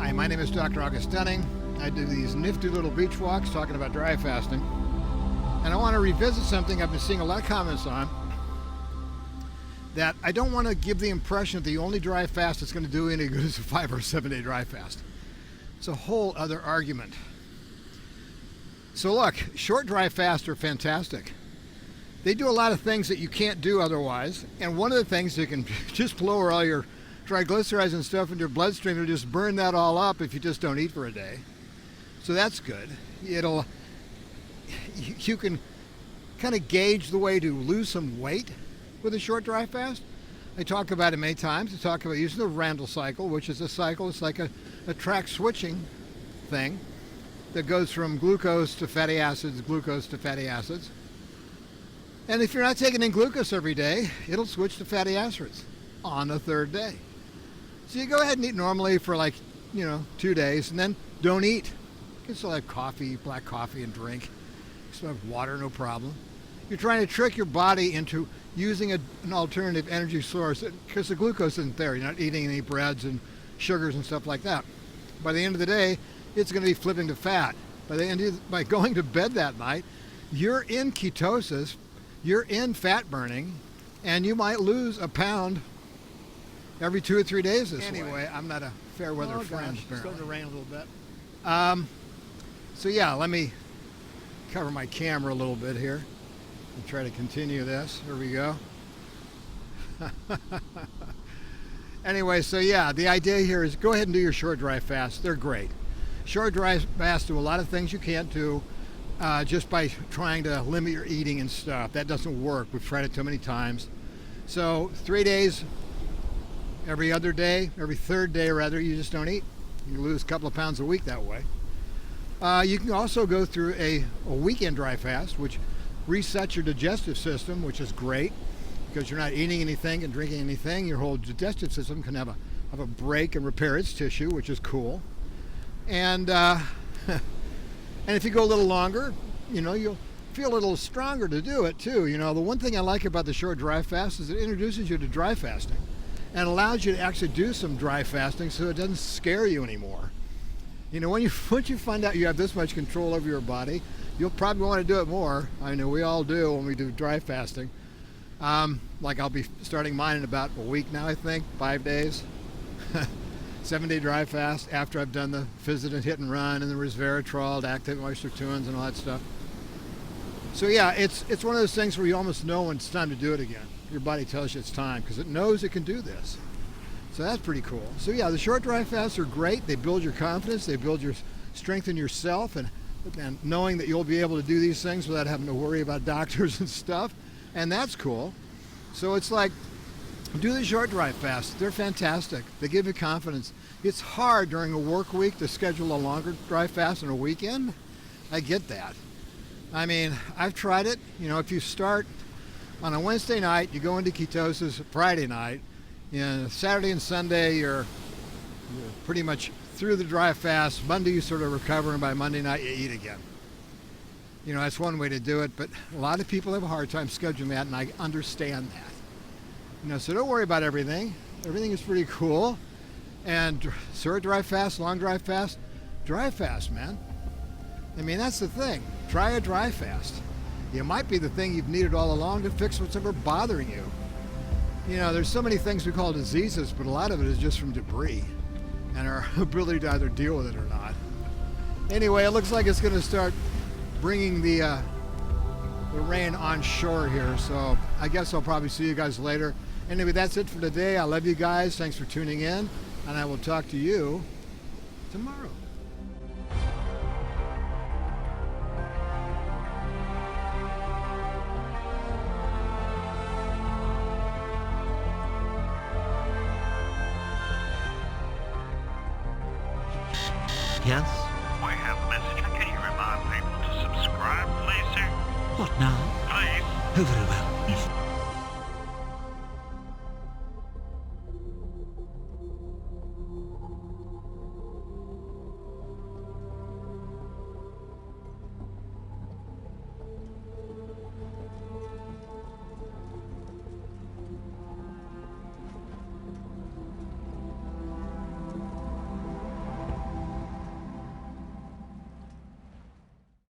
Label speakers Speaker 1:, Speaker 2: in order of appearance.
Speaker 1: Hi, my name is Dr. August Dunning. I do these nifty little beach walks talking about dry fasting. And I want to revisit something I've been seeing a lot of comments on, that I don't want to give the impression that the only dry fast that's going to do any good is a 5 or 7 day dry fast. It's a whole other argument. So look, short dry fasts are fantastic. They do a lot of things that you can't do otherwise. And one of the things that can just lower all your triglycerides and stuff in your bloodstream and just burn that all up if you just don't eat for a day. So that's good. You can kind of gauge the way to lose some weight with a short dry fast. I talk about it many times. I talk about using the Randall cycle, which is a cycle. It's like a track switching thing that goes from glucose to fatty acids, glucose to fatty acids. And if you're not taking in glucose every day, it'll switch to fatty acids on the third day. So you go ahead and eat normally for 2 days, and then don't eat. You can still have coffee, black coffee, and drink. You still have water, no problem. You're trying to trick your body into using an alternative energy source because the glucose isn't there. You're not eating any breads and sugars and stuff like that. By the end of the day, it's going to be flipping to fat. By going to bed that night, you're in ketosis, you're in fat burning, and you might lose a pound every 2 or 3 days this way. Anyway, I'm not a fair weather friend. It's starting to rain a little bit. So yeah, let me cover my camera a little bit here and try to continue this. Here we go. Anyway, so yeah, the idea here is go ahead and do your short dry fasts. They're great. Short dry fasts do a lot of things you can't do just by trying to limit your eating and stuff. That doesn't work. We've tried it too many times. So 3 days, every other day, every third day rather, you just don't eat. You lose a couple of pounds a week that way. You can also go through a weekend dry fast, which resets your digestive system, which is great because you're not eating anything and drinking anything. Your whole digestive system can have a break and repair its tissue, which is cool. And and if you go a little longer, you'll feel a little stronger to do it too. The one thing I like about the short dry fast is it introduces you to dry fasting and allows you to actually do some dry fasting so it doesn't scare you anymore. Once you find out you have this much control over your body, you'll probably want to do it more. I know we all do when we do dry fasting. I'll be starting mine in about a week now, I think, 5 days. 7 day dry fast after I've done the Fisetin hit and run and the Resveratrol, active moisture tunes and all that stuff. So yeah, it's one of those things where you almost know when it's time to do it again. Your body tells you it's time because it knows it can do this. So that's pretty cool. So yeah, the short dry fasts are great. They build your confidence, they build your strength in yourself, and knowing that you'll be able to do these things without having to worry about doctors and stuff. And that's cool. So it's like, do the short dry fasts. They're fantastic. They give you confidence. It's hard during a work week to schedule a longer dry fast on a weekend. I get that. I mean, I've tried it. If you start on a Wednesday night, you go into ketosis Friday night. Saturday and Sunday, you're pretty much through the dry fast. Monday, you sort of recover, and by Monday night, you eat again. That's one way to do it, but a lot of people have a hard time scheduling that, and I understand that. So don't worry about everything. Everything is pretty cool. And short dry fast, long dry fast, man. I mean, that's the thing. Try a dry fast. It might be the thing you've needed all along to fix what's ever bothering you. There's so many things we call diseases, but a lot of it is just from debris and our ability to either deal with it or not. Anyway, it looks like it's going to start bringing the rain on shore here, so I guess I'll probably see you guys later. Anyway, that's it for today. I love you guys. Thanks for tuning in, and I will talk to you tomorrow.
Speaker 2: Yes?
Speaker 3: We have a message. Can you remind people to subscribe, please, sir?
Speaker 2: What now?
Speaker 3: Please.
Speaker 2: Oh, very well.